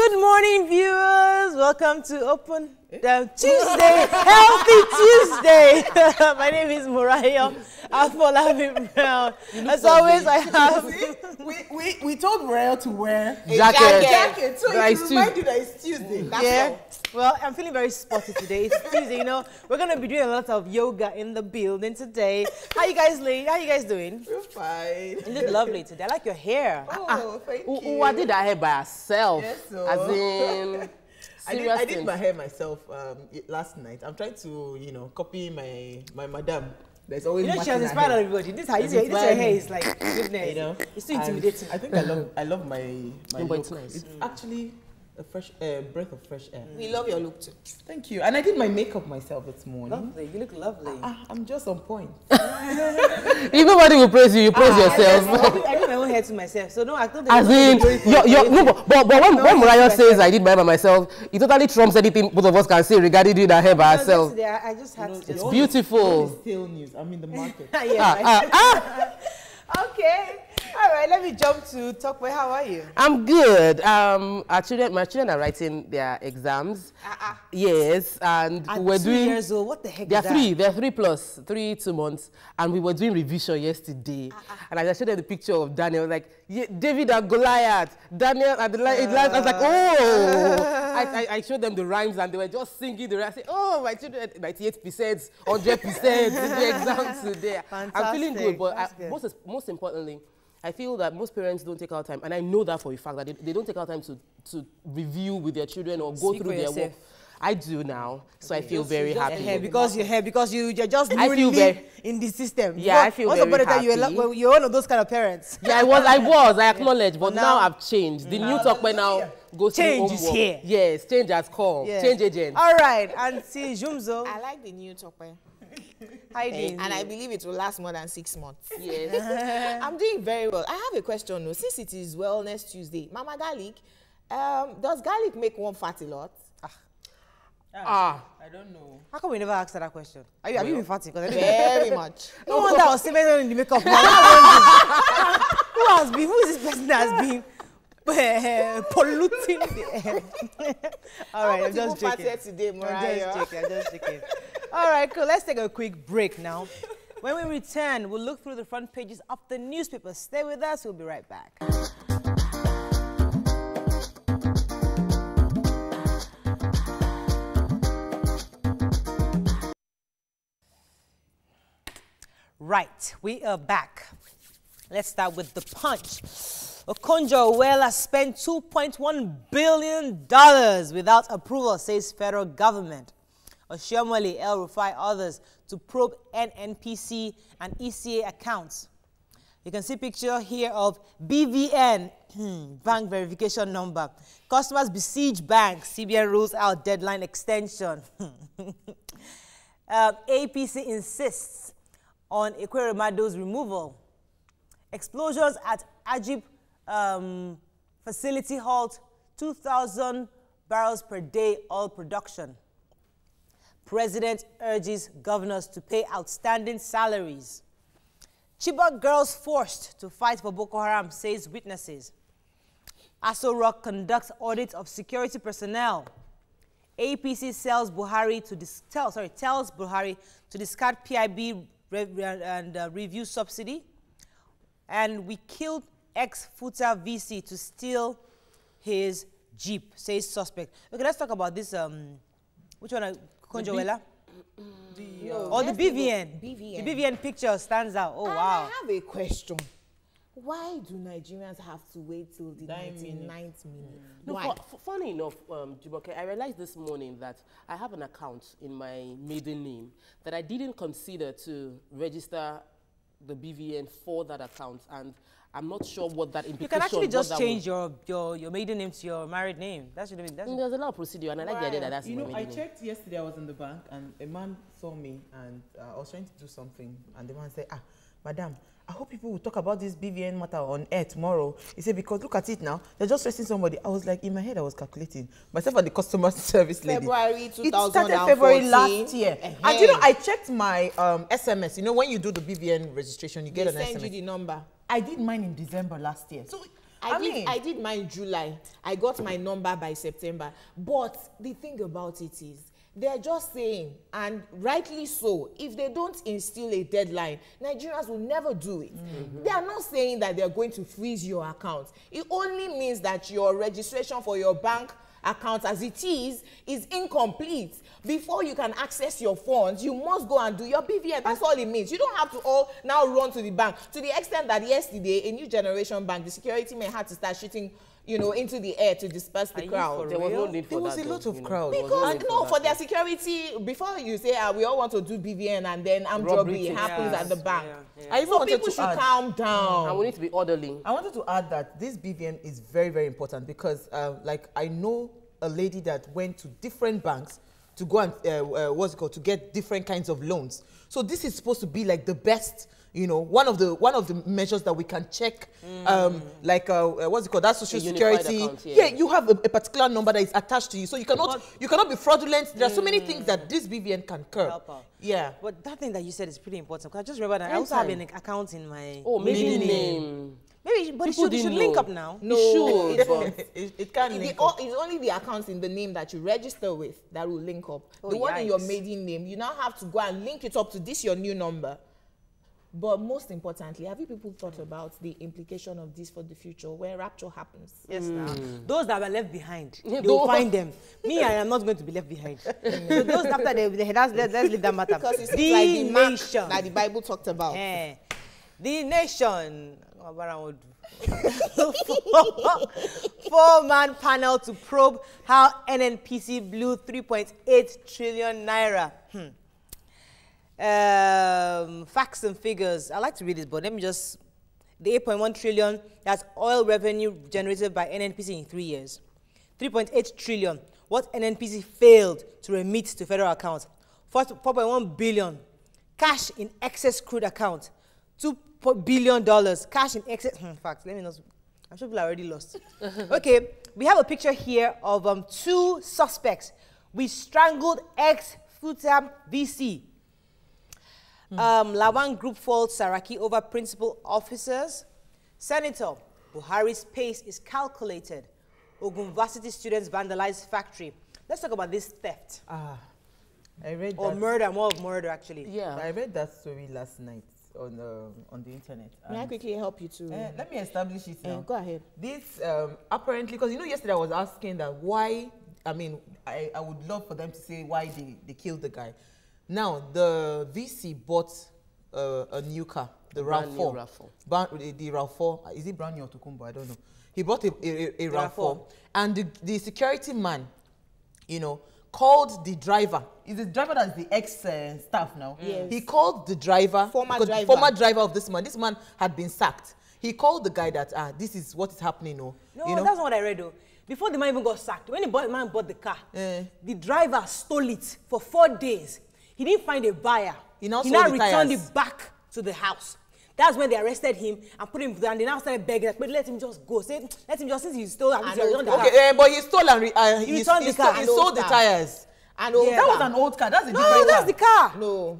Good morning, viewers. Welcome to Open Tuesday, Healthy Tuesday. My name is Moriah. Brown. As always, I have. We told Moriah to wear a jacket. So it reminds you that it's Tuesday. Yeah. Well, I'm feeling very sporty today. It's Tuesday, you know. We're gonna be doing a lot of yoga in the building today. How you guys doing? We're fine. You look lovely today. I like your hair. Oh, thank you. Who did that hair by herself? Yes, so. As in, I did my hair myself last night. I'm trying to, copy my madam. There's always she has inspired everybody. This your hair is like goodness. It's too intimidating. I think I love my look. It's nice. It's actually a fresh breath of fresh air. We love your look too. Thank you. And I did my makeup myself this morning. Lovely. You look lovely. I'm just on point. If nobody will praise you, you praise yourself. I do my own hair to myself, so no, I don't. As in, but when Moriah says I did my hair by myself, it totally trumps anything both of us can say regarding doing that hair by herself. I just had to. It's beautiful. It's still news. I'm in the market. Okay. All right, let me jump to Tokwe. How are you? I'm good. My children are writing their exams. Yes, and we're doing. 2 years old. What the heck? They're 3. They're 3+, 2 months, and we were doing revision yesterday. And I showed them the picture of Daniel, like David and Goliath. Daniel and the lion. I was like, oh! I showed them the rhymes, and they were just singing the rhymes. I said, oh, my children, 98%, 100% in the exams today. Fantastic. I'm feeling good, but most importantly, I feel that most parents don't take out time, and I know that for a fact, that they don't take out time to review with their children or go through their work. I do now, so I feel very happy. Because you're just newly in the system. Yeah, I feel very happy. You're one of those kind of parents. Yeah, I acknowledge, but now I've changed. The new Tokwe now goes through change is here. Yes, change has come. Yeah. Change agent. All right, and see Jumzo. I like the new Tokwe. And I believe it will last more than 6 months. Yes. I'm doing very well. I have a question though. Since it is Wellness Tuesday, Mama Garlic, does garlic make one fat a lot? I don't know. How come we never asked that question? Have you been fatty? Very much. No wonder I was cemented in the makeup. Who is this person that has been polluting the air? All right, I'm just joking. I'm just joking. All right, cool. Let's take a quick break now. When we return, we'll look through the front pages of the newspapers. Stay with us. We'll be right back. Right, we are back. Let's start with the Punch. Okonjo-Iweala spent $2.1 billion without approval, says federal government. Oshiomhole, El-Rufai, others to probe NNPC and ECA accounts. You can see a picture here of BVN, bank verification number. Customers besiege banks. CBN rules out deadline extension. APC insists on Ekweremado's removal. Explosions at Ajib facility halt 2,000 barrels per day oil production. President urges governors to pay outstanding salaries. Chibok girls forced to fight for Boko Haram, says witnesses. Aso Rock conducts audit of security personnel. APC tells Buhari to discard PIB and review subsidy. And we killed ex-Futa VC to steal his Jeep, says suspect. Okay, let's talk about this. Which one? Okonjo-Iweala? The BVN. The BVN picture stands out. Oh, wow. I have a question. Why do Nigerians have to wait till the 99th minute? No, funny enough, Jumoke, I realized this morning that I have an account in my maiden name that I didn't consider to register the BVN for that account, and I'm not sure what that implication. You can actually just change your maiden name to your married name. That should have been. There's a lot of procedure, and I like the idea that that's my maiden name. I checked yesterday. I was in the bank, and a man saw me, and I was trying to do something, and the man said, madam, I hope people will talk about this BVN matter on air tomorrow. He said, because look at it now. They're just arresting somebody. I was like, in my head, I was calculating. Myself and the customer service lady. February 2014. It started February last year. And I checked my SMS. When you do the BVN registration, you get an SMS. They send you the number. I did mine in December last year. So I did mine July. I got my number by September. But the thing about it is, they're just saying, and rightly so, if they don't instill a deadline, Nigerians will never do it. They are not saying that they're going to freeze your account. It only means that your registration for your bank account as it is incomplete. Before you can access your funds, you must go and do your BVN. That's all it means. You don't have to all now run to the bank. To the extent that yesterday, a new generation bank, the security men had to start shooting, into the air to disperse the crowd. There was no need for that. There was a lot of crowd. Because for their security, before you say, we all want to do BVN and then armed robbery happens at the bank. So people should calm down. And we need to be orderly. I wanted to add that this BVN is very, very important because, I know a lady that went to different banks to go and, to get different kinds of loans. So this is supposed to be like the best, one of the measures that we can check, that social security. Account, you have a particular number that is attached to you, so you cannot be fraudulent. There are so many things that this BVN can curb. Yeah. But that thing that you said is pretty important. Because I just remember that I also have an account in my maiden name. Maybe, but it should link up now. No, it can't link up. It's only the accounts in the name that you register with that will link up. The one in your maiden name, you now have to go and link it up to this your new number. But most importantly, have you people thought about the implication of this for the future, where rapture happens? Yes, now. Those that were left behind, they will find them. Me, I am not going to be left behind. So those after let's leave that matter. Because it's the like the nation that the Bible talked about. The nation. Four-man panel to probe how NNPC blew 3.8 trillion naira. Facts and figures. I like to read this, but let me just... The 8.1 trillion, that's oil revenue generated by NNPC in 3 years. 3.8 trillion, what NNPC failed to remit to federal accounts. 4.1 billion, cash in excess crude account. $2 billion, cash in excess. Facts, let me know. I'm sure people are already lost. Okay, we have a picture here of 2 suspects. We strangled ex-Futam VC. Lawan Group faults Saraki over principal officers. Senator Buhari's pace is calculated. Ogun Varsity students vandalize factory. Let's talk about this theft. I read or that. murder, more of murder actually. Yeah. I read that story last night on the internet. May I quickly help you to... let me establish it now. Go ahead. This apparently, because yesterday I was asking that why, I would love for them to say why they killed the guy. Now, the VC bought a new car, the RAV4. The RAV4, is it brand new or Tokumbo? I don't know. He bought a RAV4. And the security man, called the driver. Is the driver that's the ex-staff now? Yes. He called the driver, former driver of this man. This man had been sacked. He called the guy that, this is what is happening. No, that's not what I read though. Before the man even got sacked, when the man bought the car, the driver stole it for 4 days. He didn't find a buyer. He now returned it back to the house. That's when they arrested him and put him down. They now started begging, but let him just go. Let him just, since he stole and but he stole and he returned the car. He sold the tires. That was an old car. That's a different car. No, that's the car. No,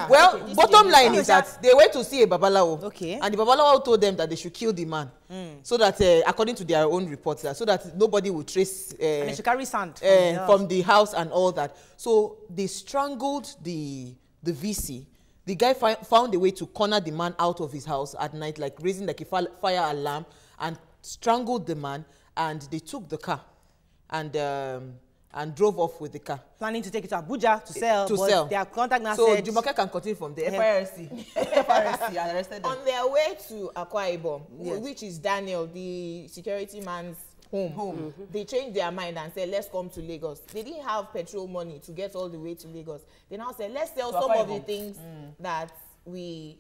well, bottom line is that they went to see a babalawo. Okay. And the babalawo told them that they should kill the man. So that, according to their own reports, so that nobody will trace... and they should carry sand from the house and all that. So they strangled the VC. The guy found a way to corner the man out of his house at night, like raising like a fire alarm, and strangled the man. And they took the car and drove off with the car. Planning to take it to Abuja to sell. Their contact now said... So Jumoke can continue from the FIRC. FIRC arrested them. On their way to Akwa Ibom, which is Daniel, the security man's home. They changed their mind and said, let's come to Lagos. They didn't have petrol money to get all the way to Lagos. They now said, let's sell some of the things that we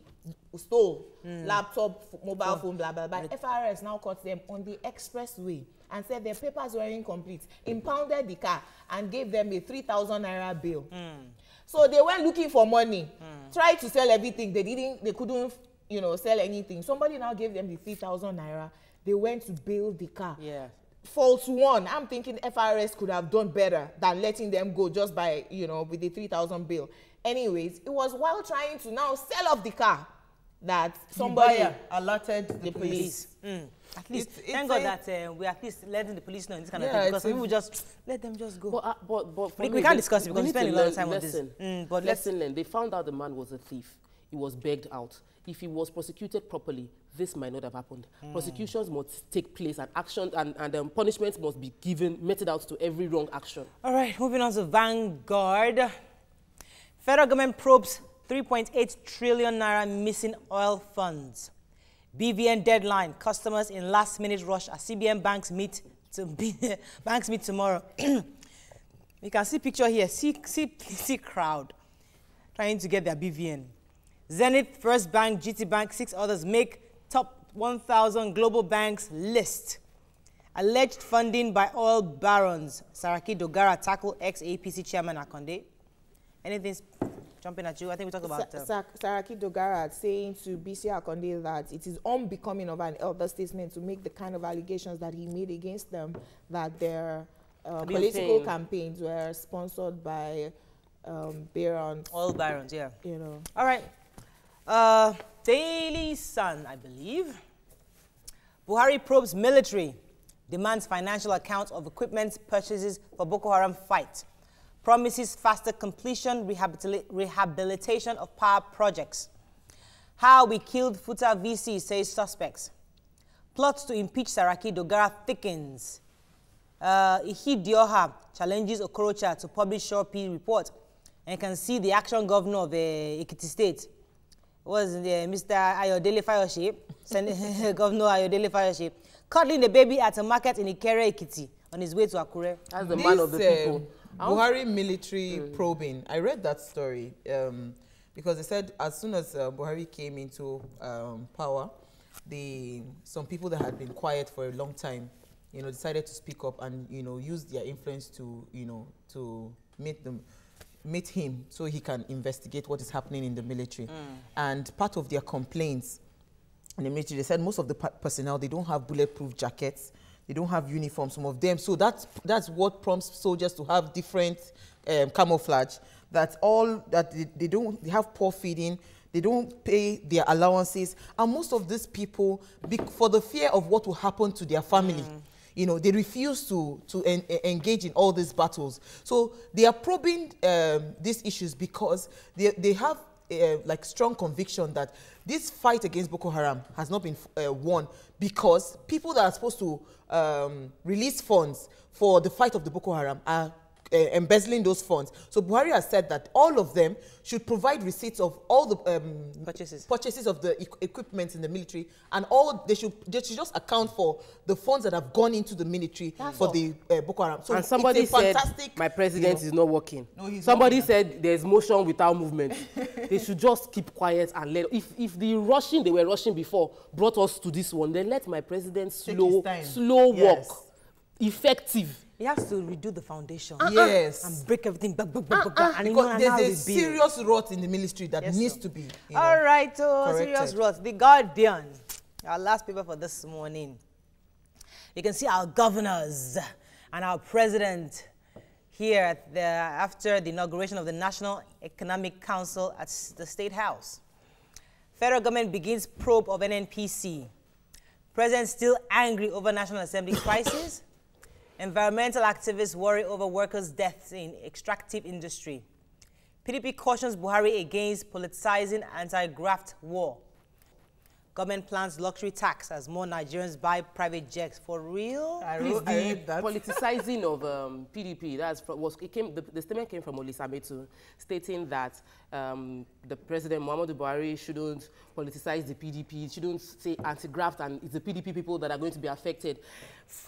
stole. Laptop, mobile phone, blah, blah, blah. FRS now caught them on the expressway and said their papers were incomplete, impounded the car and gave them a 3,000 naira bill. So they went looking for money, tried to sell everything. They couldn't, sell anything. Somebody now gave them the 3,000 naira. They went to bail the car. Yeah. False one. I'm thinking FRS could have done better than letting them go just by, with the 3,000 bill. Anyways, it was while trying to now sell off the car that somebody alerted the police. At least, It's thank God that we at least letting the police know in this kind of thing, because people just let them just go. But we can't discuss it because we spend a lot of time on this. But lesson learned. They found out the man was a thief. He was begged out. If he was prosecuted properly, this might not have happened. Prosecutions must take place, and action and punishments must be given, meted out to every wrong action. All right, moving on to Vanguard. Federal government probes 3.8 trillion naira missing oil funds. BVN deadline. Customers in last-minute rush as CBN banks meet tomorrow. You can see picture here. See crowd trying to get their BVN. Zenith, First Bank, GT Bank, 6 others make top 1,000 global banks list. Alleged funding by oil barons. Saraki Dogara tackle ex-APC chairman Akonde. Anything jumping at you? I think we talked about... Saraki Dogara saying to BC Akonde that it is unbecoming of an elder statesman to make the kind of allegations that he made against them, that their political campaigns were sponsored by barons. Oil barons, yeah. You know. All right. Daily Sun, I believe. Buhari probes military, demands financial accounts of equipment purchases for Boko Haram fight, promises faster completion, rehabilitation of power projects. How we killed Futa VC, says suspects. Plots to impeach Saraki Dogara thickens. Ihi Dioha challenges Okorocha to publish Shore P report. And you can see the action governor of Ekiti State was Mr. Ayodele Fayoshe, Governor Ayodele Fayoshe, cuddling the baby at a market in Ikere, Ekiti, on his way to Akure. That's the man of the people. Buhari military probing. I read that story because they said as soon as Buhari came into power, some people that had been quiet for a long time, decided to speak up and, use their influence to, to meet him so he can investigate what is happening in the military. And part of their complaints in the military, they said most of the personnel, they don't have bulletproof jackets, they don't have uniforms, some of them. So that's what prompts soldiers to have different camouflage. That's all that they have poor feeding, they don't pay their allowances. And most of these people, for the fear of what will happen to their family, they refuse to engage in all these battles. So they are probing these issues because they have strong conviction that this fight against Boko Haram has not been won because people that are supposed to release funds for the fight of the Boko Haram are embezzling those funds. So Buhari has said that all of them should provide receipts of all the purchases of the equipment in the military, and they should just account for the funds that have gone into the military for the Boko Haram. So and somebody said, my president is not working. No, somebody said there's motion without movement. They should just keep quiet and let... If the rushing they were rushing before brought us to this one, then let my president slow walk. Effective. He has to redo the foundation. Yes. And break everything back. And because there's a serious rot in the military that needs to be all right, serious rot. The Guardian, our last paper for this morning. You can see our governors and our president here after the inauguration of the National Economic Council at the State House. Federal government begins probe of NNPC. President still angry over National Assembly crisis. Environmental activists worry over workers' deaths in extractive industry. PDP cautions Buhari against politicizing anti-graft war. Government plans luxury tax as more Nigerians buy private jets. For real? The politicizing of PDP, the statement came from Olisametu, stating that the President Muhammadu Buhari shouldn't politicize the PDP, shouldn't say anti-graft, and it's the PDP people that are going to be affected.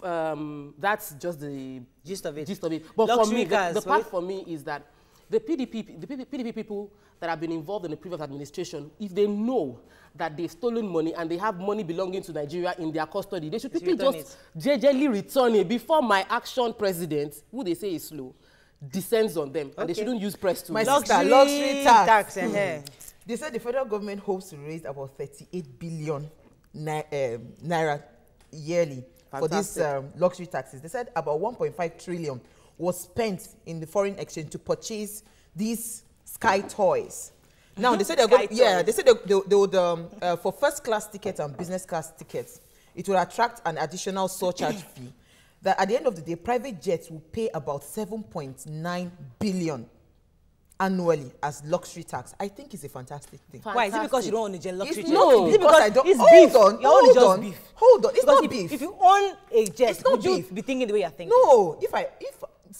That's just the gist of it. But for me, the part for me is that the PDP people that have been involved in the previous administration, if they know that they've stolen money and they have money belonging to Nigeria in their custody, they should quickly just jejely return it before my action president, who they say is slow, descends on them. And they shouldn't use press to... My sister, luxury tax. They said the federal government hopes to raise about 38 billion naira yearly for these luxury taxes. They said about 1.5 trillion was spent in the foreign exchange to purchase these sky toys. Now they said they're going. Yeah, they said they would for first class tickets and business class tickets, it will attract an additional surcharge fee. That at the end of the day, private jets will pay about 7.9 billion annually as luxury tax. I think it's a fantastic thing. Why? Is it because you don't own a jet luxury jet? No, is it because I don't. It's Hold beef. on, You're only hold just on, beef. hold on. It's Because not beef. If you own a jet, It's not would you beef. be thinking the way you're thinking? No, if see, I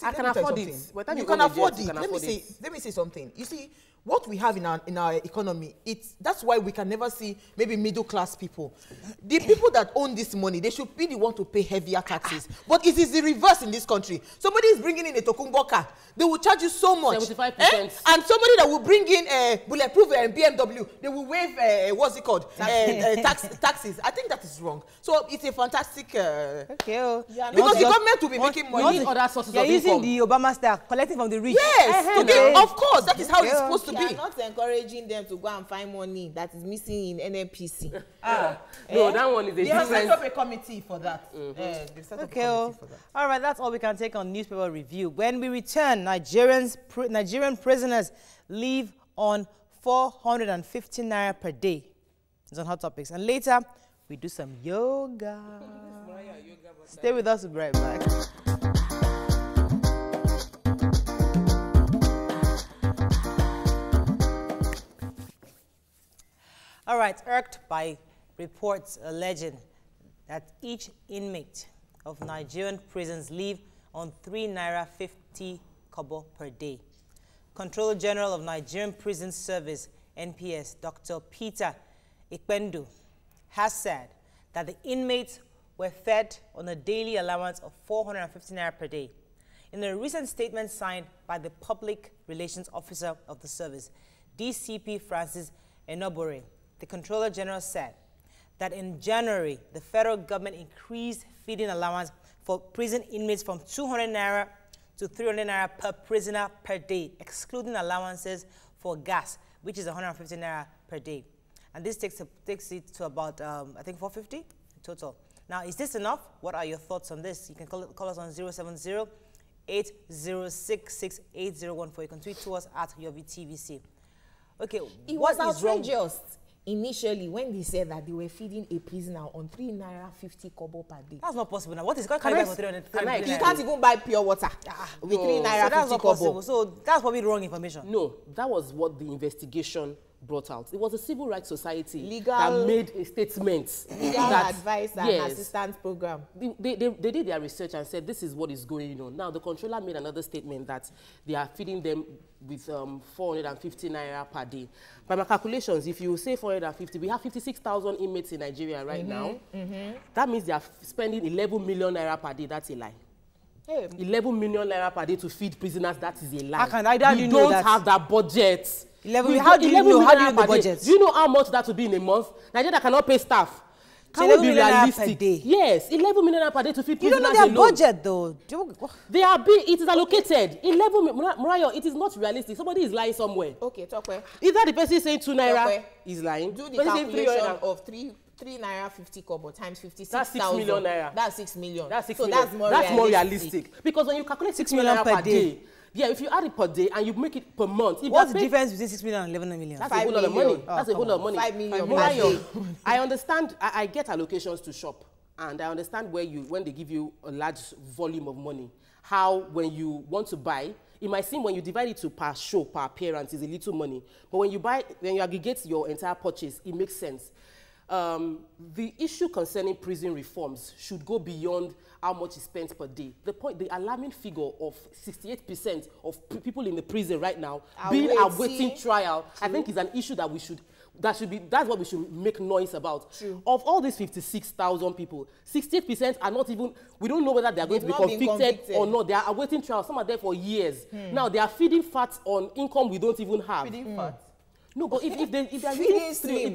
let can me tell afford you it. something. By the time You you can own a jet, afford you it. can Let me afford say something. You see, what we have in our economy, that's why we can never see maybe middle class people. The people that own this money, they should be the one to pay heavier taxes. But it is the reverse in this country. Somebody is bringing in a Tokumbo car, they will charge you so much. 75%. And somebody that will bring in a bulletproof BMW, they will waive what's it called? Taxes. I think that is wrong. So it's a fantastic. Okay. Because the government will be making money. You need other sources You're of using income. the Obama style, collecting from the rich. Yes, of course, that is how it's supposed to You be. are not encouraging them to go and find money that is missing in NNPC. No, that one is a They have set different. up a committee for that. They've set up a committee for that. All right, that's all we can take on newspaper review. When we return, Nigerian prisoners leave on 450 naira per day. It's on Hot Topics. And later, we do some yoga. Stay with us, we'll be right back. All right, irked by reports alleging that each inmate of Nigerian prisons live on 3 naira 50 kobo per day. Controller General of Nigerian Prison Service, NPS, Dr. Peter Ikpendu, has said that the inmates were fed on a daily allowance of 450 naira per day. In a recent statement signed by the Public Relations Officer of the service, DCP Francis Enobore, the Controller General said that in January, the federal government increased feeding allowance for prison inmates from 200 naira to 300 naira per prisoner per day, excluding allowances for gas, which is 150 naira per day. And this takes it to about, I think, 450 total. Now, is this enough? What are your thoughts on this? You can call us on 070-8066-8014. You can tweet to us at YourView. Okay, It what was is wrong? outrageous initially when they said that they were feeding a prisoner on 3 naira 50 kobo per day. That's not possible now. What is going to carry back for 300? You can't even buy pure water with 3 naira So that's 50 not kobo. possible. So that's probably wrong information. No, that was what the investigation brought out. It was a civil rights society that Legal- made a statement. Legal that, advice and yes, assistance program. They did their research and said this is what is going on. Now the controller made another statement that they are feeding them with 450 naira per day. By my calculations, if you say 450, we have 56,000 inmates in Nigeria right now. That means they are spending 11 million naira per day. That's a lie. Hey, 11 million naira per day to feed prisoners, that is a lie. How can I- how do we you know don't that? have that budget. 11 how do you know? How do you know the budget? Do you know how much that would be in a month? Nigeria cannot pay staff. Can 11 we be million naira realistic? per day. Yes, 11 million naira per day to feed You prisoners don't know their alone. budget, though. They are being, it is allocated. 11 Murayo, it is not realistic. Somebody is lying somewhere. okay, Tokwe. Either the person saying 2 naira Okay. is lying. Do the person saying 300 calculation of 3 naira 50 kobo times 56,000. That's 6 million naira. That's 6 million. That's 6 so million. that's more realistic. Because when you calculate 6 million million per per day, yeah, if you add it per day and you make it per month, if What's you the pay- difference between 6 million and 11 million? That's a 5 whole lot of million. money. That's a whole lot of money. 5 million per Murayo, day. I understand. I get allocations to shop, and I understand when they give you a large volume of money, how when you want to buy, it might seem when you divide it to per show, per appearance, is a little money. But when you aggregate your entire purchase, it makes sense. The issue concerning prison reforms should go beyond how much is spent per day. The alarming figure of 68% of people in the prison right now awaiting trial, I think is an issue that that's what we should make noise about. True. Of all these 56,000 people, 68% are not even, we don't know whether they are going to be They've not been convicted or convicted. not. They are awaiting trial. Some are there for years. Now they are feeding fat on income we don't even have. Feeding fat. No, but if they are Feeding doing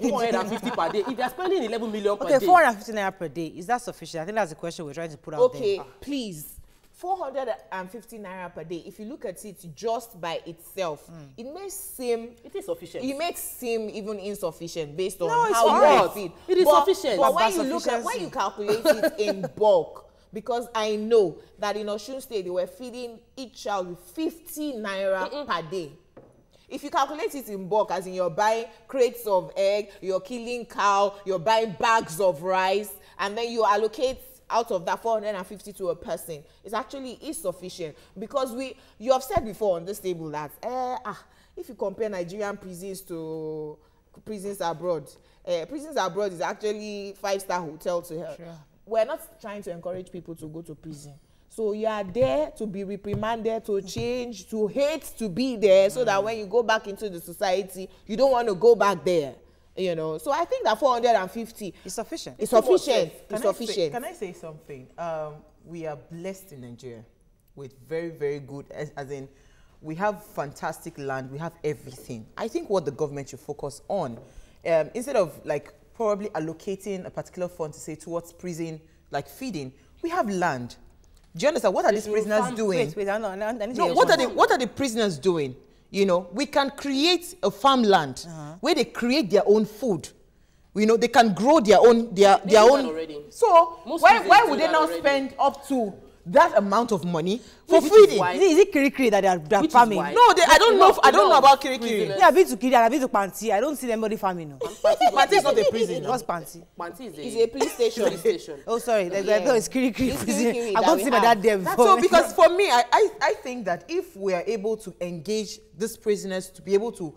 450 per day, if they are spending 11 million per Okay, day. 450 naira per day. Is that sufficient? I think that's the question we're trying to put out Okay, there. please. 450 naira per day. If you look at it just by itself, it may seem It is sufficient. it makes seem even insufficient based on No, it's how not. you feed. It is sufficient. But That's when you look at sufficiency. when you calculate it in bulk, because I know that in Osun State they were feeding each child with 50 naira per day. If you calculate it in bulk, as in you're buying crates of egg, you're killing cow, you're buying bags of rice, and then you allocate out of that 450 to a person, it's actually insufficient. Because you have said before on this table that if you compare Nigerian prisons to prisons abroad is actually 5-star hotel to hell. Sure. We're not trying to encourage people to go to prison. So you are there to be reprimanded, to change, to hate to be there, so that when you go back into the society, you don't want to go back there. You know, so I think that 450 is sufficient. It's sufficient. It's sufficient. Can I say something? We are blessed in Nigeria with very, very good, as in, we have fantastic land, we have everything. I think what the government should focus on, instead of like probably allocating a particular fund to say towards prison, like feeding, we have land. Do you understand? What are these prisoners doing? What are the prisoners doing? You know, we can create a farmland where they create their own food. You know, they can grow their own own. Already. So why would they now spend up to that amount of money for feeding? Is it kiri-kiri that they are farming? No, I don't know about kiri-kiri. Yeah, I've been to kiri, I've been to Panti. I don't see anybody farming. No. Panti is not a prison. What's Panti? Panti is a police station. Oh, sorry. It's kiri-kiri prison. I've not seen my dad there before. So, because for me, I think that if we are able to engage these prisoners to be able to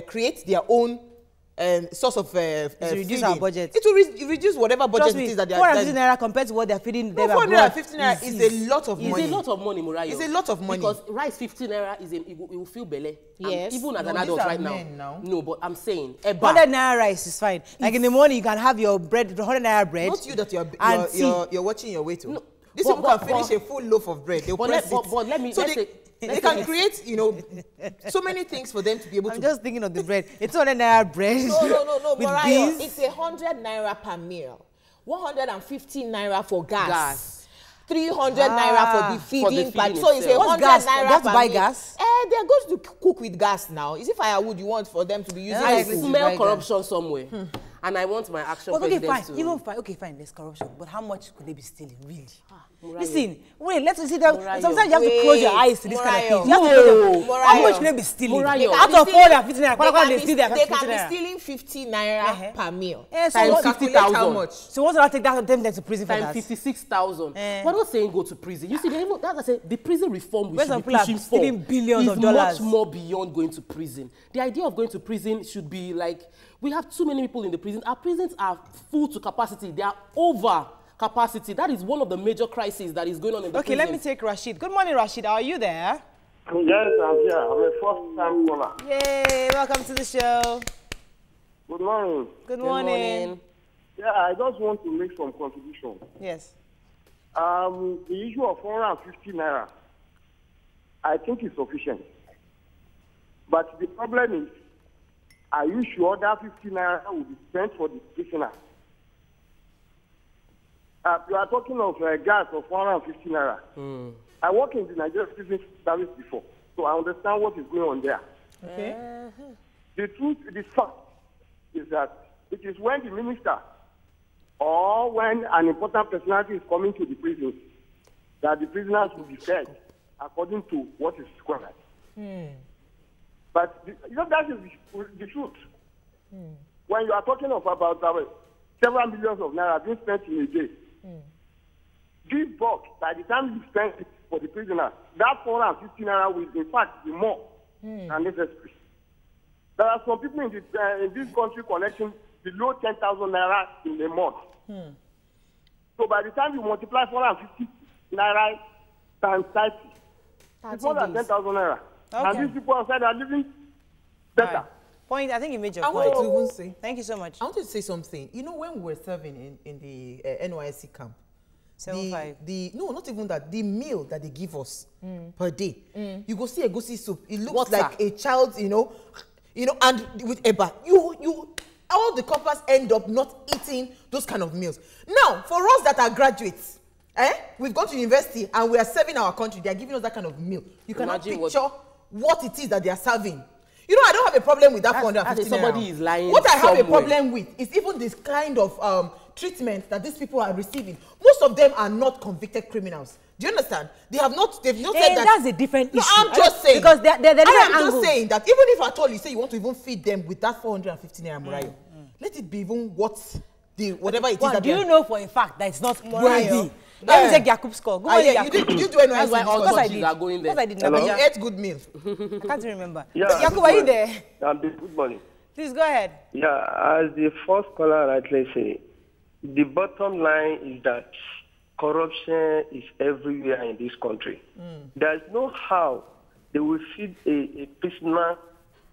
create their own source of reduce our budget. It will reduce whatever budget it is that they are. 450 naira compared to what they are feeding them. 450 naira is a lot of money. It's a lot of money, Murayo. It's a lot of money. Because rice 50 naira it will feel belly. Yes. Even as an adult right now. No, but I'm saying 100 naira rice is fine. Like in the morning, you can have your bread, 100 naira bread. Not you that you're watching your way to. No, this people can finish a full loaf of bread. They'll press it. But let me they can create, you know, so many things for them to be able to. I'm just thinking of the bread. It's 100 naira bread. No, Mariah, it's 100 naira per meal. 150 naira for gas. 300 naira for the feeding part. So it's 100 naira per buy meal. Gas? They're going to cook with gas now. Is it firewood you want for them to be using? I smell corruption somewhere. And I want my action president to... Okay, fine, there's corruption. But how much could they be stealing, really? Listen, wait, let's see them. Sometimes you have to close your eyes to this kind of thing. How much could they be stealing? Out of 450 naira, they can be stealing 50 naira per meal. Times 50,000. So once I take that, them to prison for that? Times 56,000. We're not saying go to prison. You see, that's I say the prison reform we should be pushing for billions of dollars. Much more beyond going to prison. The idea of going to prison should be like, we have too many people in the prison. Our prisons are full to capacity. They are over capacity. That is one of the major crises that is going on in the prison. Okay, let me take Rashid. Good morning, Rashid. Are you there? Yes, I'm here. I'm a first-time caller. Yay, welcome to the show. Good morning. Good morning. Yeah, I just want to make some contribution. Yes. The issue of 450 naira, I think is sufficient. But the problem is, are you sure that 50 naira will be spent for the prisoner? You are talking of gas of 150 naira. I work in the Nigerian Prison Service before, so I understand what is going on there. Okay. The truth, the fact is that it is when the minister or when an important personality is coming to the prison that the prisoners will be fed according to what is required. But that is the truth. When you are talking of about several millions of naira being spent in a day, this bulk, by the time you spend it for the prisoner, that 450 naira will in fact be more than necessary. There are some people in this country collecting below 10,000 naira in a month. So by the time you multiply 450 naira times 30, it's more than 10,000 naira. Okay. And these people outside are living better. Right. Point. I think you made your point. I wanted to even say. Thank you so much. I wanted to say something. You know, when we were serving in the NYSC camp, 7.5. No, not even that. The meal that they give us per day, you go see a goosey soup. It looks like a child, you know, and with eba, all the coppers end up not eating those kind of meals. Now, for us that are graduates, we've gone to university and we are serving our country. They are giving us that kind of meal. You cannot picture what it is that they are serving. You know, I don't have a problem with that 450 naira. Somebody is lying. What I have a problem with is even this kind of treatment that these people are receiving. Most of them are not convicted criminals. Do you understand? They've not said that. That's a different issue. No, I'm just saying. Because they're different I am angles. just saying that even if at all you say you want to even feed them with that 450 naira Murayo, let it be even whatever it is. Well, that do you know for a fact that it's not worthy? Yeah. Let me take Yakub's score. Go on, You did do NYSC? That's why all Of course I churches did. are going there. Of course I did. And you Nabaja. ate good meal. I can't remember. Yeah, Yakub, good are you morning. there? Good morning. Please go ahead. Yeah, as the first caller rightly say, the bottom line is that corruption is everywhere in this country. There's no how they will feed a prisoner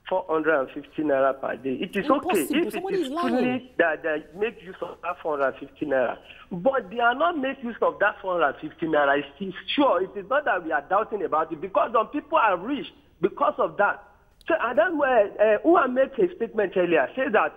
450 naira per day. It is okay if it is truly that they make use of that 450 naira. But they are not make use of that 450 naira. It's sure, it is not that we are doubting about it, because some people are rich because of that. So, and that's where Uwa made a statement earlier, says that,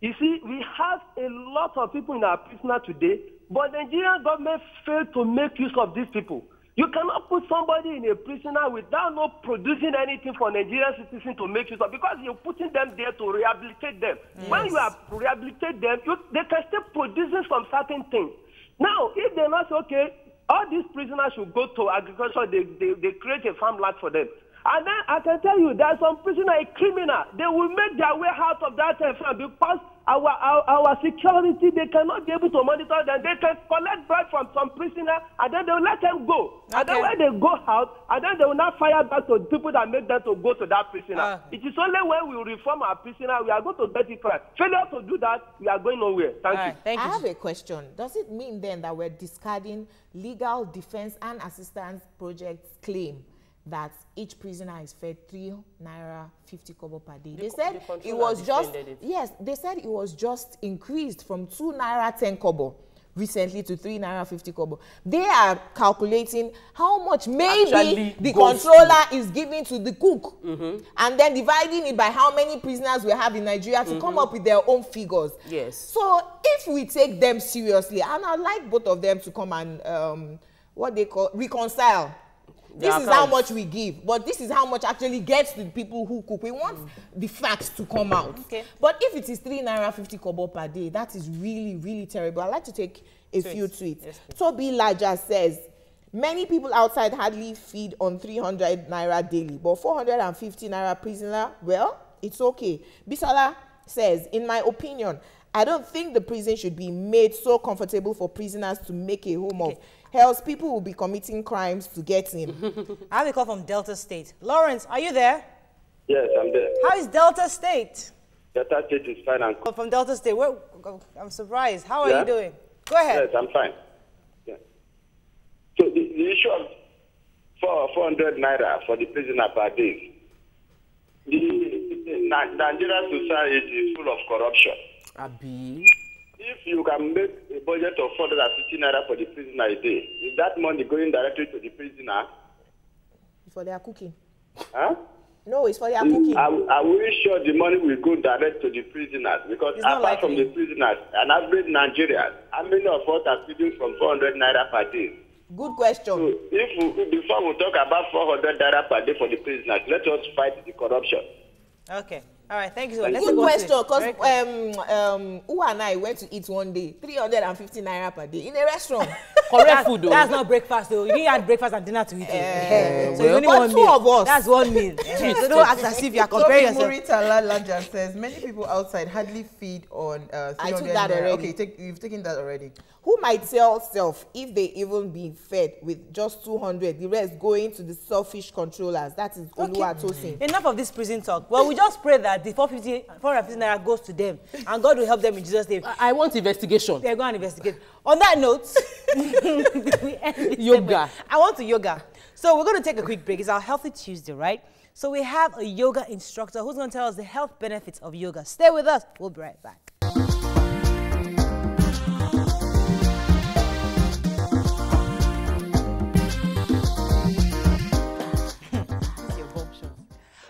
you see, we have a lot of people in our prisoner today, but the Nigerian government failed to make use of these people. You cannot put somebody in a prisoner without not producing anything for Nigerian citizens to make use of, because you're putting them there to rehabilitate them. Yes. When you are rehabilitate them, they can still producing some certain things. Now, if they're not okay, all these prisoners should go to agriculture, they create a farmland for them. And then I can tell you, there's some prisoner, a criminal, they will make their way out of that farm, because our security, they cannot be able to monitor them. They can collect bribe from some prisoner, and then they will let them go. Okay. And then when they go out, and then they will not fire back to people that make them to go to that prisoner. It is only when we reform our prisoner, we are going to get it right. Failure to do that, we are going nowhere. Thank you. Thank you. I have a question. Does it mean then that we're discarding legal defense and assistance projects claim that each prisoner is fed 3 naira 50 kobo per day? They said it was just they said it was just increased from 2 naira 10 kobo recently to 3 naira 50 kobo. They are calculating how much maybe the controller is giving to the cook, and then dividing it by how many prisoners we have in Nigeria to come up with their own figures. Yes. So if we take them seriously, and I'd like both of them to come and what they call reconcile. This is how much we give, but this is how much actually gets to the people who cook. We want the facts to come out. Okay. But if it is 3 naira 50 kobo per day, that is really, really terrible. I'd like to take a few tweets. Yes, Toby Laja says, many people outside hardly feed on 300 naira daily, but 450 naira prisoner, well, it's okay. Bisala says, in my opinion, I don't think the prison should be made so comfortable for prisoners to make a home of. Else people will be committing crimes to get in. I have a call from Delta State. Lawrence, are you there? Yes, I'm there. How is Delta State? Delta State is fine. And from Delta State. I'm surprised. How are you doing? Go ahead. Yes, I'm fine. Yeah. So the issue of 400 naira for the prisoner per day. The Nigerian society is full of corruption. Abi. If you can make a budget of 450 naira for the prisoner a day, is that money going directly to the prisoner? For their cooking. Huh? No, it's for their cooking. Are we sure the money will go direct to the prisoners? Because apart from the prisoners, an average Nigerian, how many of us are feeding from 400 naira per day? Good question. So before we talk about 400 naira per day for the prisoners, let us fight the corruption. Okay. All right, thank you so much. Good question, because Uwa and I went to eat one day, 350 naira per day in a restaurant. Correct food, though. That's not breakfast, though. You didn't have breakfast and dinner to eat. So you only but one two meal. Of us. That's one meal. So don't act as if you are comparing yourself. Murita Lanja says many people outside hardly feed on 300 I took that already. Okay, you've taken that already. Who might sell self if they even be fed with just 200, the rest going to the selfish controllers? That is Oluwatosin. Enough of this prison talk. Well, we just pray that the 450 naira goes to them, and God will help them in Jesus' name. I want investigation. They're going to investigate. On that note, we end yoga. I want to yoga. So we're going to take a quick break. It's our Healthy Tuesday, right? So we have a yoga instructor who's going to tell us the health benefits of yoga. Stay with us. We'll be right back.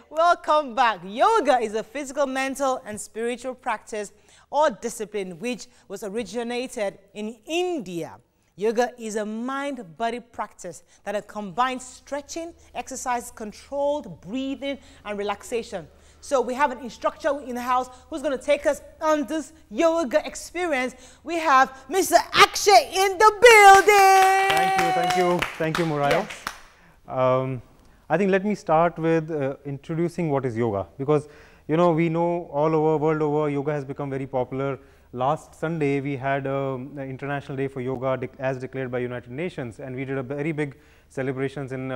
Welcome back. Yoga is a physical, mental, and spiritual practice or discipline which was originated in India. Yoga is a mind-body practice that combines stretching, exercise, controlled breathing, and relaxation. So we have an instructor in the house who's going to take us on this yoga experience. We have Mr. Akshay in the building. Thank you, Muriah. Yes. I think let me start with introducing what is yoga, because you know, we know all over world over yoga has become very popular. Last Sunday we had an International Day for Yoga as declared by United Nations, and we did a very big celebrations in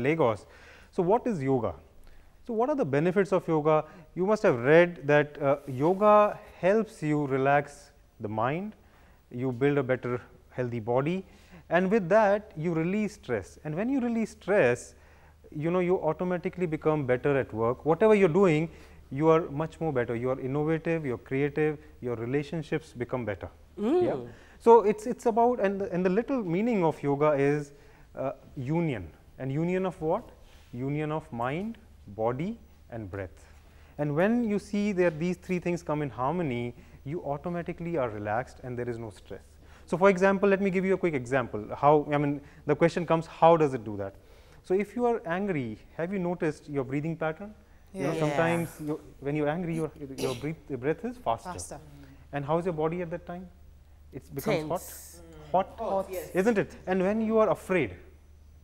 Lagos. So what is yoga? So what are the benefits of yoga? You must have read that yoga helps you relax the mind, you build a better healthy body, and with that you release stress. And when you release stress, you know, you automatically become better at work. Whatever you're doing, you are much more better. You are innovative, you're creative, your relationships become better. Yeah? So it's about, and the little meaning of yoga is union. And union of what? Union of mind, body and breath. And when you see that these three things come in harmony, you automatically are relaxed and there is no stress. So for example, let me give you a quick example. How, I mean, the question comes, how does it do that? So if you are angry, have you noticed your breathing pattern? You know, sometimes when you're angry, your breath is faster. And how's your body at that time? It becomes hot, yes. Isn't it? And when you are afraid,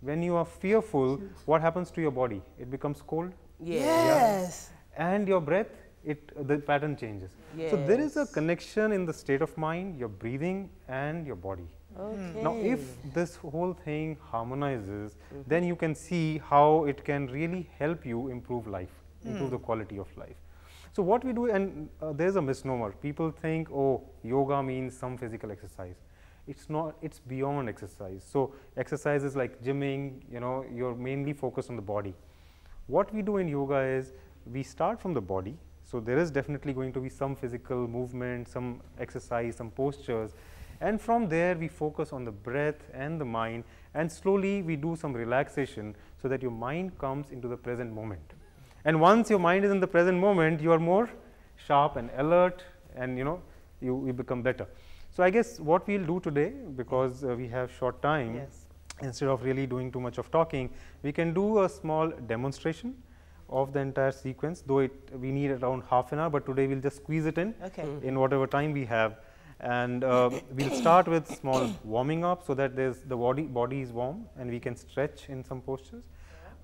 when you are fearful, what happens to your body? It becomes cold. Yes. And your breath, the pattern changes. Yes. So there is a connection in the state of mind, your breathing and your body. Okay. Now if this whole thing harmonizes, then you can see how it can really help you improve life, improve the quality of life. So what we do, and there's a misnomer. People think, oh, yoga means some physical exercise. It's not, it's beyond exercise. So exercises like gymming, you know, you're mainly focused on the body. What we do in yoga is we start from the body. So there is definitely going to be some physical movement, some exercise, some postures. And from there we focus on the breath and the mind, and slowly we do some relaxation so that your mind comes into the present moment. And once your mind is in the present moment, you are more sharp and alert, and you know, you become better. So I guess what we'll do today, because we have short time, instead of really doing too much of talking, we can do a small demonstration of the entire sequence, though we need around half an hour, but today we'll just squeeze it in whatever time we have. And we'll start with small warming up so that the body is warm and we can stretch in some postures.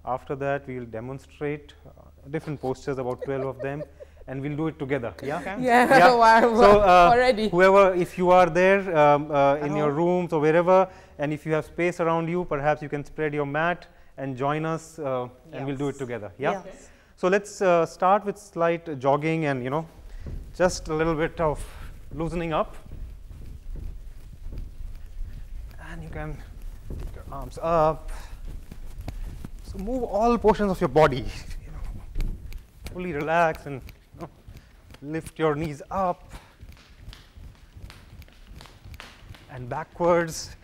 After that, we will demonstrate different postures, about 12 of them, and we'll do it together. So already. Whoever, if you are there in your rooms or wherever, and if you have space around you, perhaps you can spread your mat and join us, and we'll do it together. So let's start with slight jogging and, you know, just a little bit of loosening up. And you can take your arms up. So move all portions of your body, you know, fully relax and, you know, lift your knees up and backwards.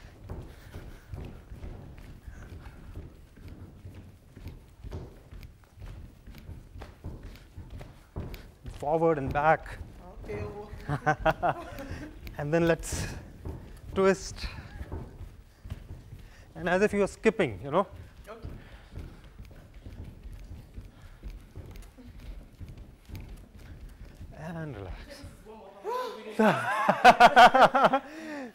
Forward and back. Okay. And then let's twist. And as if you are skipping, you know. And relax.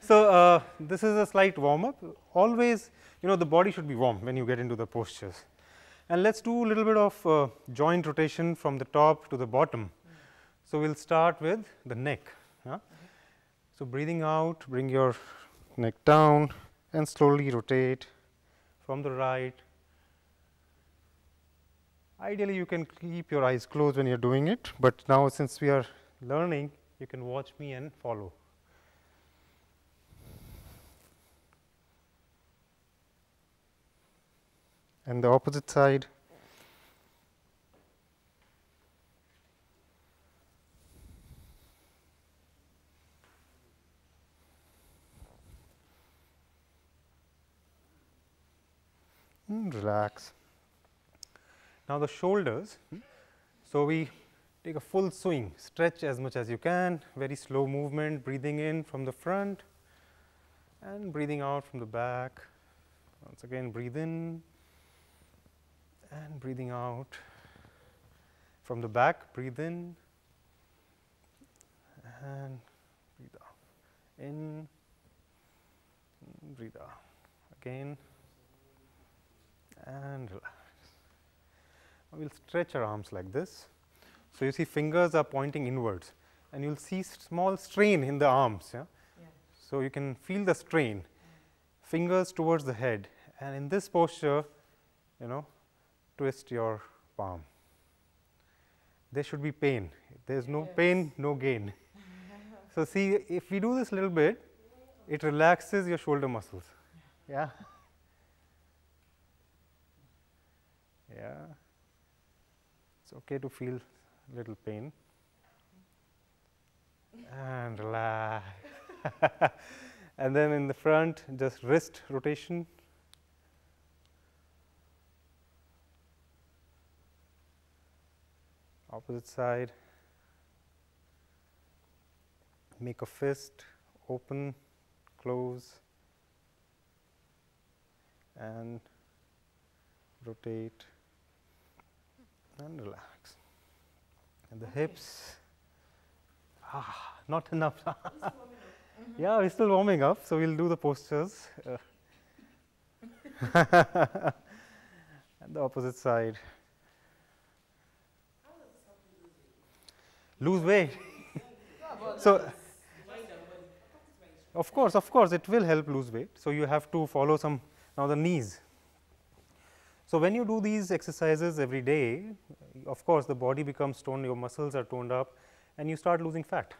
So this is a slight warm up. Always, you know, the body should be warm when you get into the postures. And let's do a little bit of joint rotation from the top to the bottom. So we'll start with the neck. So breathing out, bring your neck down and slowly rotate from the right. Ideally, you can keep your eyes closed when you're doing it, but now since we are learning, you can watch me and follow. And the opposite side. And relax. Now the shoulders, so we take a full swing, stretch as much as you can, very slow movement, breathing in from the front and breathing out from the back. Once again, breathe in and breathing out From the back, breathe in and breathe out. In, breathe out. Again and relax. Now we will stretch our arms like this. So, you see fingers are pointing inwards and you will see small strain in the arms. Yeah? Yeah. So, you can feel the strain, fingers towards the head, and in this posture, twist your palm. There should be pain. If there is no pain, no gain. So, see, if we do this little bit, it relaxes your shoulder muscles. Yeah. Yeah. It's okay to feel little pain. And relax. And then in the front, just wrist rotation. Opposite side. Make a fist, open, close, and rotate and relax. And the hips, not enough. Yeah, we're still warming up, so we'll do the postures. And the opposite side. Lose weight. So, of course, it will help lose weight. So, you have to follow some, now the knees. So, when you do these exercises every day, of course, the body becomes toned, your muscles are toned up and you start losing fat.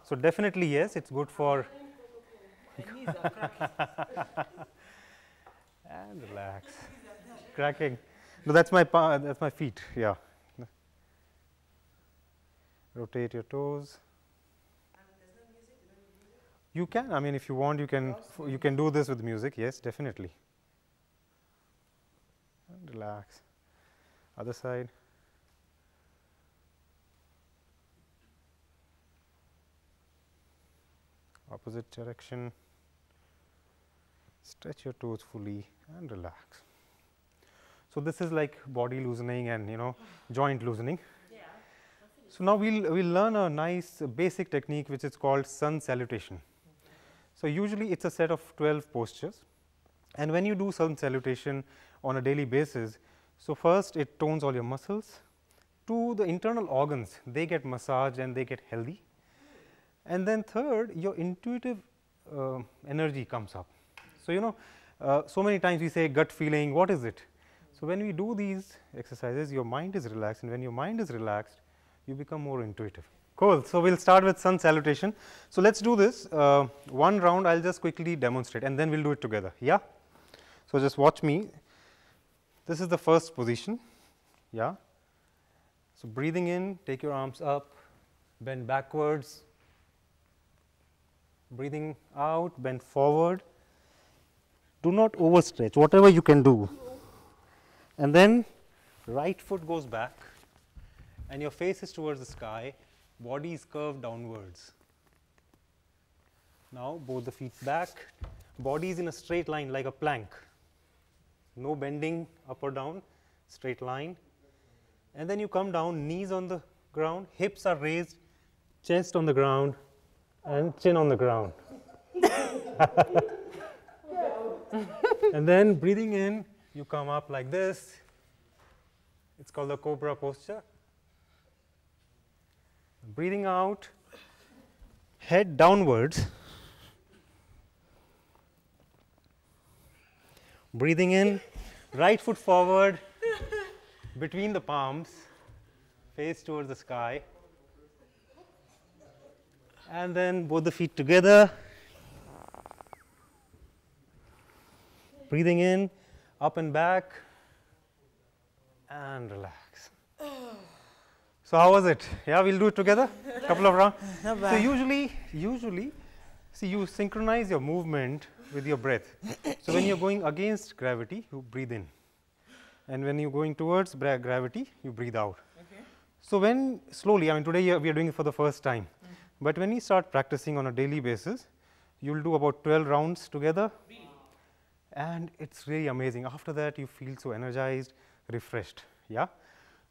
So, definitely yes, it is good for and relax, cracking. No, that's my feet, yeah. Rotate your toes. You can, I mean, if you want, you can do this with music, yes, definitely. And relax. Other side. Opposite direction. Stretch your toes fully and relax. So, this is like body loosening and joint loosening. Yeah, so, now we'll learn a nice basic technique which is called sun salutation. So, usually it is a set of 12 postures, and when you do sun salutation on a daily basis, so first it tones all your muscles, to the internal organs they get massaged and they get healthy, and then third your intuitive energy comes up. So, so many times we say gut feeling, what is it? So, when we do these exercises your mind is relaxed, and when your mind is relaxed you become more intuitive. Cool. So, we will start with sun salutation. So, let us do this one round, I will just quickly demonstrate and then we will do it together. Yeah. So, just watch me. This is the first position. Yeah. So, breathing in, take your arms up, bend backwards, breathing out, bend forward. Do not overstretch, whatever you can do. And then right foot goes back and your face is towards the sky. Body is curved downwards. Now, both the feet back, body is in a straight line like a plank, no bending up or down, straight line. And then you come down, knees on the ground, hips are raised, chest on the ground and chin on the ground. And then breathing in, you come up like this, it is called the cobra posture. Breathing out, head downwards, breathing in, right foot forward between the palms, face towards the sky, and then both the feet together, breathing in, up and back, and relax. So, how was it? Yeah, we will do it together, couple of rounds. So, usually, see, you synchronize your movement with your breath. So, when you are going against gravity, you breathe in, and when you are going towards gravity, you breathe out. Okay. So, when slowly, I mean today we are doing it for the first time, but when you start practicing on a daily basis, you will do about 12 rounds together, and it is really amazing. After that, you feel so energized, refreshed. Yeah.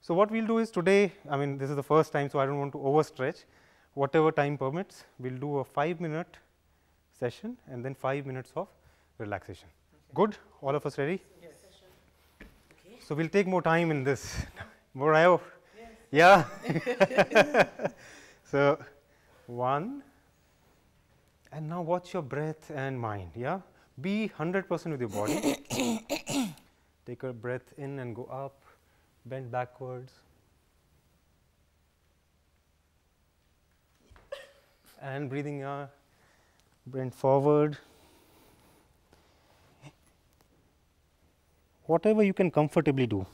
So, what we will do is today, I mean this is the first time, so I do not want to overstretch. Whatever time permits, we will do a 5-minute session and then 5 minutes of relaxation. Okay. Good? All of us ready? Yes. Okay. So, we will take more time in this. More I hope? Yes. Yeah? So, 1, and now watch your breath and mind. Yeah? Be 100% with your body. Take a breath in and go up, bend backwards. And breathing out, bend forward. Whatever you can comfortably do.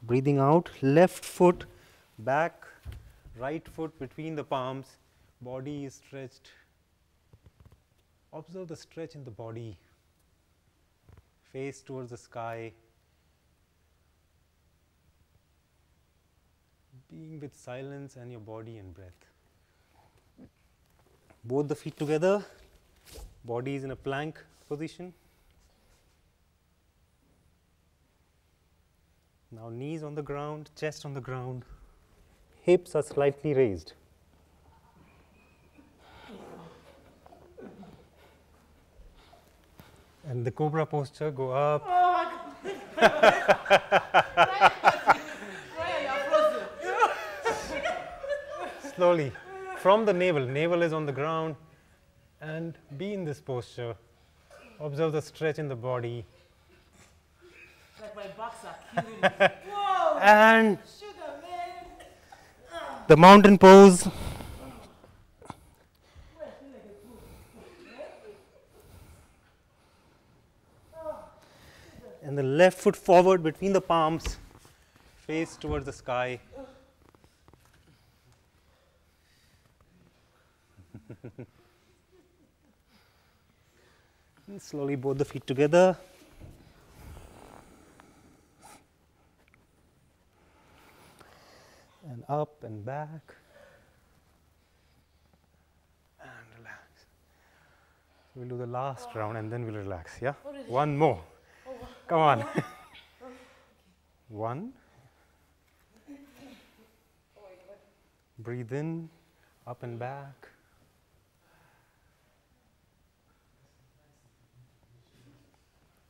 Breathing out, left foot back, right foot between the palms, body is stretched. Observe the stretch in the body, face towards the sky. Being with silence and your body and breath. Both the feet together, body is in a plank position. Now knees on the ground, chest on the ground, hips are slightly raised. And the cobra posture, go up. Oh my God. Slowly, from the navel is on the ground, and be in this posture. Observe the stretch in the body. Like my backs are killing me. Whoa! And Sugar, man. the mountain pose. And the left foot forward between the palms, face towards the sky. And slowly both the feet together. And up and back. And relax. We will do the last round and then we will relax. Yeah? One more. Come on. 1. Breathe in, up and back.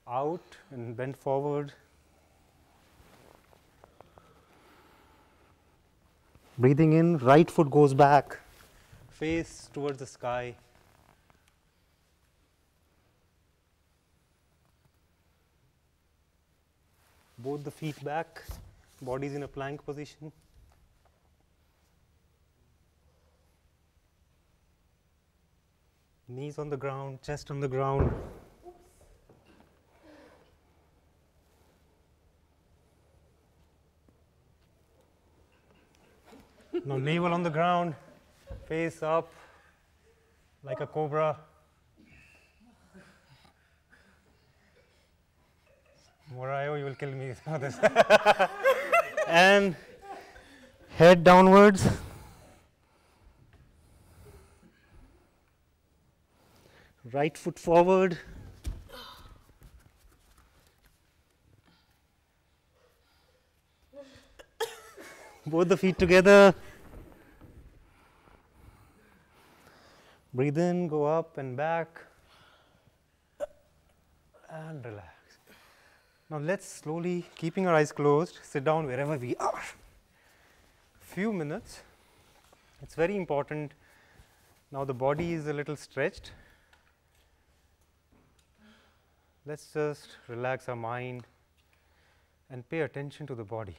Out and bend forward. Breathing in, right foot goes back, face towards the sky. Both the feet back, body is in a plank position. Knees on the ground, chest on the ground. Now navel on the ground, face up like a cobra. Morayo, you will kill me for this. And head downwards. Right foot forward. Both the feet together. Breathe in, go up and back. And relax. Now let's slowly, keeping our eyes closed, sit down wherever we are. Few minutes. It's very important. Now the body is a little stretched. Let's just relax our mind and pay attention to the body.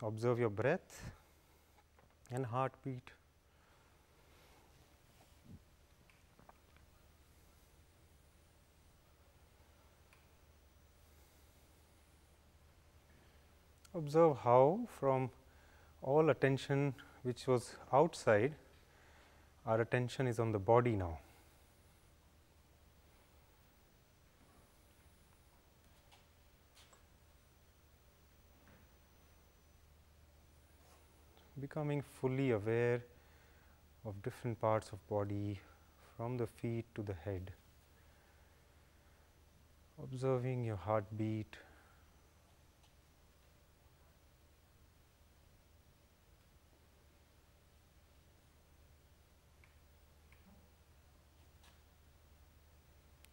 Observe your breath and heartbeat. Observe how from all attention which was outside, our attention is on the body now. Becoming fully aware of different parts of body from the feet to the head. Observing your heartbeat.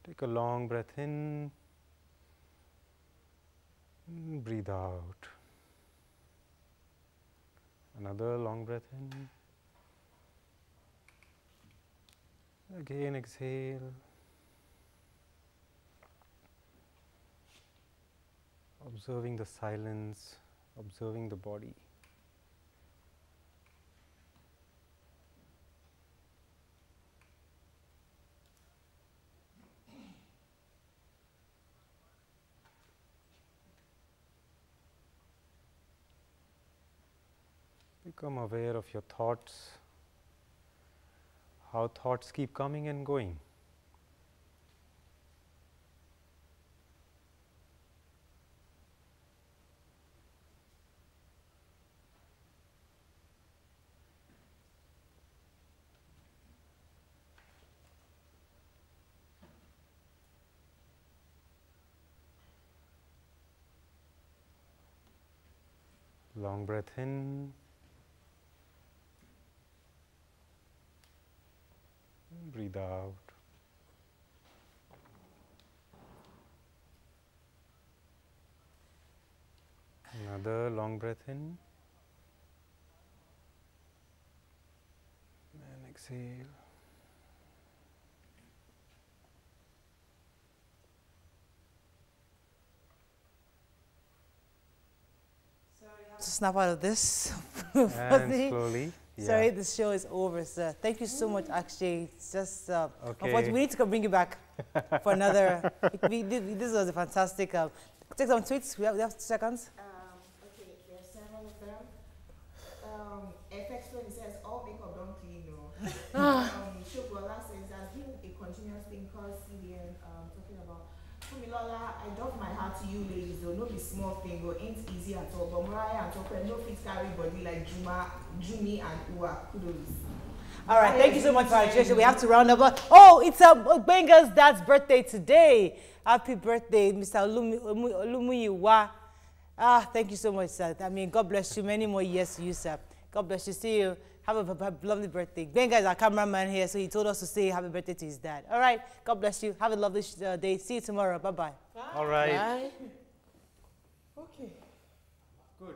Take a long breath in, breathe out. Another long breath in. Again exhale. Observing the silence, observing the body. Become aware of your thoughts, how thoughts keep coming and going. Long breath in. Breathe out. Another long breath in. And exhale. To snap out of this. And slowly. Sorry, the show is over, sir. Thank you so much, Akshay. It's just, Okay. unfortunately, we need to bring you back for another. This was a fantastic. Take some tweets. We have 2 seconds. Okay, there are several of them. FX20 says, all makeup don't clean, no. Shukwola says, there's been a continuous thing called CBN talking about. Fumilola, I drop my heart to you ladies, though, no be small thing, but ain't easy at all. But Mariah and Tokwe, no fit carry body like Jumi and Uwa. Kudos. All right, thank you so much for our attention. We have to round up. Oh, it's Benga's dad's birthday today. Happy birthday, Mr. Olumuyiwa. Thank you so much, sir. I mean, God bless you. Many more years to you, sir. God bless you. See you. Have a lovely birthday. Benga is our cameraman here, so he told us to say happy birthday to his dad. All right, God bless you. Have a lovely day. See you tomorrow. Bye-bye. All right. Bye. Okay. Good.